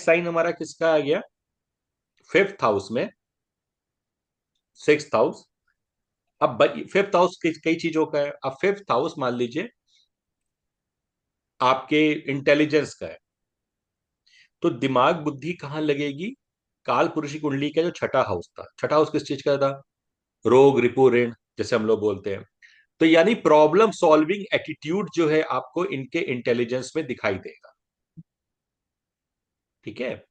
Sign हमारा किसका आ गया? फिफ्थ हाउस में, सिक्स्थ हाउस। अब फिफ्थ हाउस कई चीजों का है। अब फिफ्थ हाउस मान लीजिए आपके इंटेलिजेंस का है, तो दिमाग बुद्धि कहाँ लगेगी? काल पुरुष की कुंडली का जो छठा हाउस था, छठा हाउस किस चीज का था? रोग रिपू ऋण, जैसे हम लोग बोलते हैं। तो यानी प्रॉब्लम सॉल्विंग एटीट्यूड जो है आपको इनके इंटेलिजेंस में दिखाई देगा। ठीक है।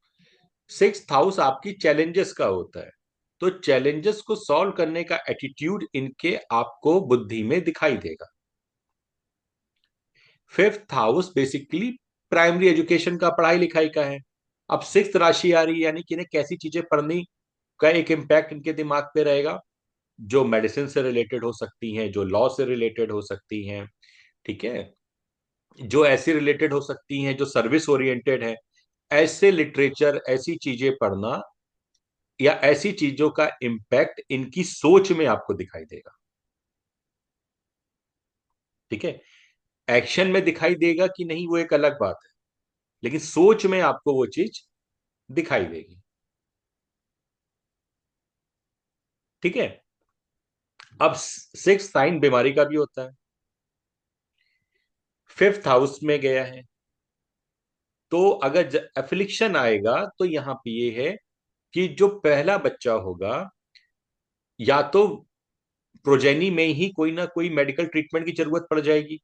सिक्स्थ हाउस आपकी चैलेंजेस का होता है, तो चैलेंजेस को सॉल्व करने का एटीट्यूड इनके आपको बुद्धि में दिखाई देगा। Fifth house basically primary education का, पढ़ाई लिखाई का है। अब सिक्स्थ राशि आ रही है, यानी कि इन्हें कैसी चीजें पढ़नी का एक इम्पैक्ट इनके दिमाग पे रहेगा, जो मेडिसिन से रिलेटेड हो सकती हैं, जो लॉ से रिलेटेड हो सकती हैं। ठीक है। जो ऐसी रिलेटेड हो सकती हैं जो सर्विस ओरिएंटेड है, ऐसे लिटरेचर, ऐसी चीजें पढ़ना, या ऐसी चीजों का इम्पैक्ट इनकी सोच में आपको दिखाई देगा। ठीक है। एक्शन में दिखाई देगा कि नहीं, वो एक अलग बात है, लेकिन सोच में आपको वो चीज दिखाई देगी। ठीक है। अब सिक्स साइन बीमारी का भी होता है, फिफ्थ हाउस में गया है, तो अगर एफ्लिक्शन आएगा तो यहां पे ये है कि जो पहला बच्चा होगा, या तो प्रोजेनी में ही कोई ना कोई मेडिकल ट्रीटमेंट की जरूरत पड़ जाएगी,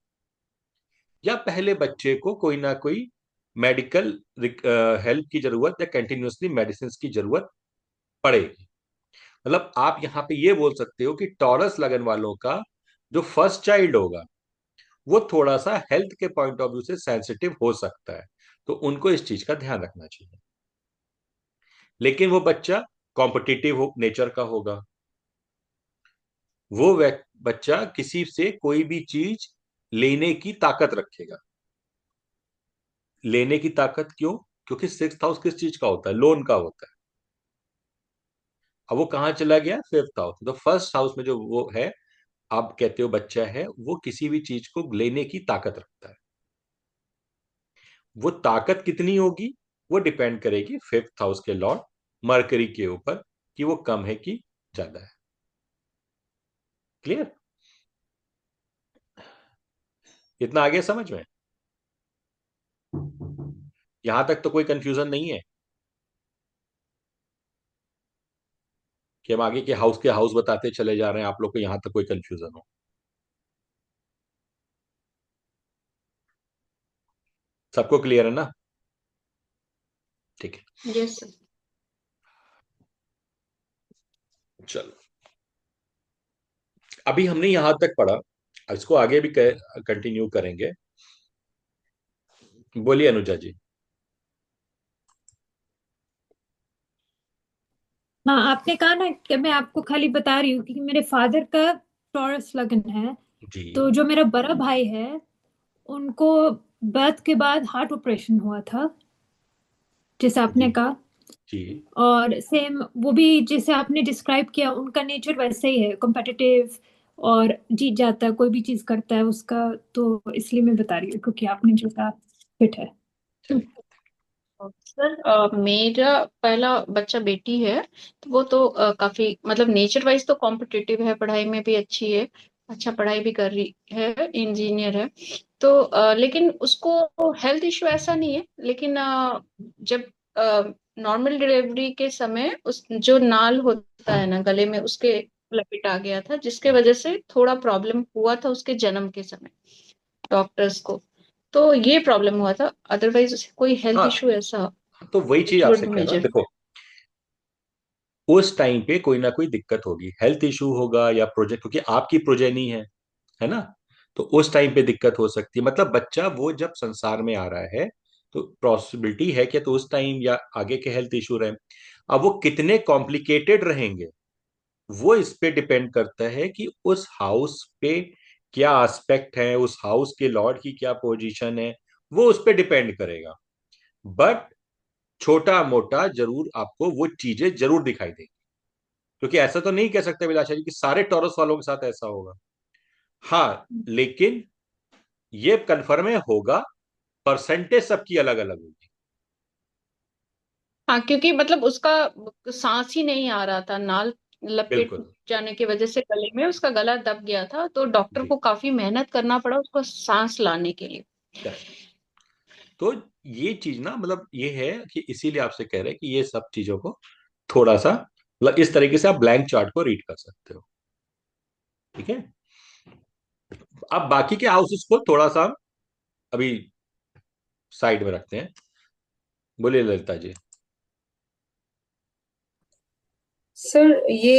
या पहले बच्चे को कोई ना कोई मेडिकल हेल्प की जरूरत या कंटिन्यूसली मेडिसिन की जरूरत पड़ेगी। मतलब आप यहाँ पे ये बोल सकते हो कि टॉरस लगन वालों का जो फर्स्ट चाइल्ड होगा, वो थोड़ा सा हेल्थ के पॉइंट ऑफ व्यू से सेंसिटिव हो सकता है, तो उनको इस चीज का ध्यान रखना चाहिए। लेकिन वो बच्चा कॉम्पिटिटिव नेचर का होगा, वो बच्चा किसी से कोई भी चीज लेने की ताकत रखेगा। लेने की ताकत क्यों? क्योंकि सिक्स्थ हाउस किस चीज का होता है? लोन का होता है। अब वो कहाँ चला गया? Fifth house. तो फर्स्ट हाउस में जो वो है, आप कहते हो बच्चा है, वो किसी भी चीज को लेने की ताकत रखता है। वो ताकत कितनी होगी, वो डिपेंड करेगी फिफ्थ हाउस के लॉर्ड मरकरी के ऊपर, कि वो कम है कि ज्यादा है। क्लियर? इतना आगे समझ में? यहां तक तो कोई कंफ्यूजन नहीं है कि हम आगे के हाउस बताते चले जा रहे हैं, आप लोग को यहां तक कोई कंफ्यूजन हो? सबको क्लियर है ना? ठीक है। Yes sir. चलो, अभी हमने यहां तक पढ़ा, इसको आगे भी कंटिन्यू करेंगे। बोलिए अनुजा जी। हाँ, आपने कहा ना कि मैं आपको खाली बता रही हूँ कि मेरे फादर का टॉरस लगन है। तो जी जो मेरा बड़ा भाई है, उनको बर्थ के बाद हार्ट ऑपरेशन हुआ था, जैसे जी आपने कहा। जी। और सेम वो भी जैसे आपने डिस्क्राइब किया, उनका नेचर वैसे ही है, कॉम्पिटिटिव, और जीत जाता है कोई भी चीज करता है उसका। तो इसलिए मैं बता रही हूँ, क्योंकि आपने जो कहा फिट है। चलिए। सर मेरा पहला बच्चा बेटी है। तो वो तो काफी मतलब नेचर वाइज तो कॉम्पिटिटिव है, पढ़ाई में भी अच्छी है, अच्छा पढ़ाई भी कर रही है, इंजीनियर है। तो लेकिन उसको हेल्थ इशू ऐसा नहीं है, लेकिन जब नॉर्मल डिलीवरी के समय उस जो नाल होता है ना गले में, उसके लपेट आ गया था, जिसके वजह से थोड़ा प्रॉब्लम हुआ था उसके जन्म के समय डॉक्टर्स को। तो ये प्रॉब्लम हुआ था, अदरवाइज कोई हेल्थ हाँ, इशू ऐसा। तो वही चीज इट वुड आपसे बी कह रहा हूं, मेजर। देखो, उस टाइम पे कोई ना कोई दिक्कत होगी, हेल्थ इशू होगा या प्रोजेक्ट, क्योंकि आपकी प्रोजेनी है ना? तो उस टाइम पे दिक्कत हो सकती है। मतलब बच्चा वो जब संसार में आ रहा है, तो पॉसिबिलिटी है कि तो उस टाइम या आगे के हेल्थ इशू रहे। अब वो कितने कॉम्प्लिकेटेड रहेंगे, वो इस पे डिपेंड करता है कि उस हाउस पे क्या एस्पेक्ट है, उस हाउस के लॉर्ड की क्या पोजीशन है, वो उस पे डिपेंड करेगा। बट छोटा मोटा जरूर आपको वो चीजें जरूर दिखाई देंगी। क्योंकि ऐसा तो नहीं कह सकते विलासा जी कि सारे टॉरस वालों के साथ ऐसा होगा। हाँ, लेकिन ये कन्फर्म है होगा, परसेंटेज सबकी अलग अलग होगी। हाँ, क्योंकि मतलब उसका सांस ही नहीं आ रहा था, नाल लपेट बिल्कुल। जाने की वजह से गले में उसका गला दब गया था, तो डॉक्टर जी। को काफी मेहनत करना पड़ा उसको सांस लाने के लिए। करेक्ट। तो ये चीज ना, मतलब ये है कि इसीलिए आपसे कह रहे हैं कि ये सब चीजों को थोड़ा सा, मतलब इस तरीके से आप ब्लैंक चार्ट को रीड कर सकते हो। ठीक है। अब बाकी के हाउसेस को थोड़ा सा अभी साइड में रखते हैं। बोलिए ललिता जी। सर ये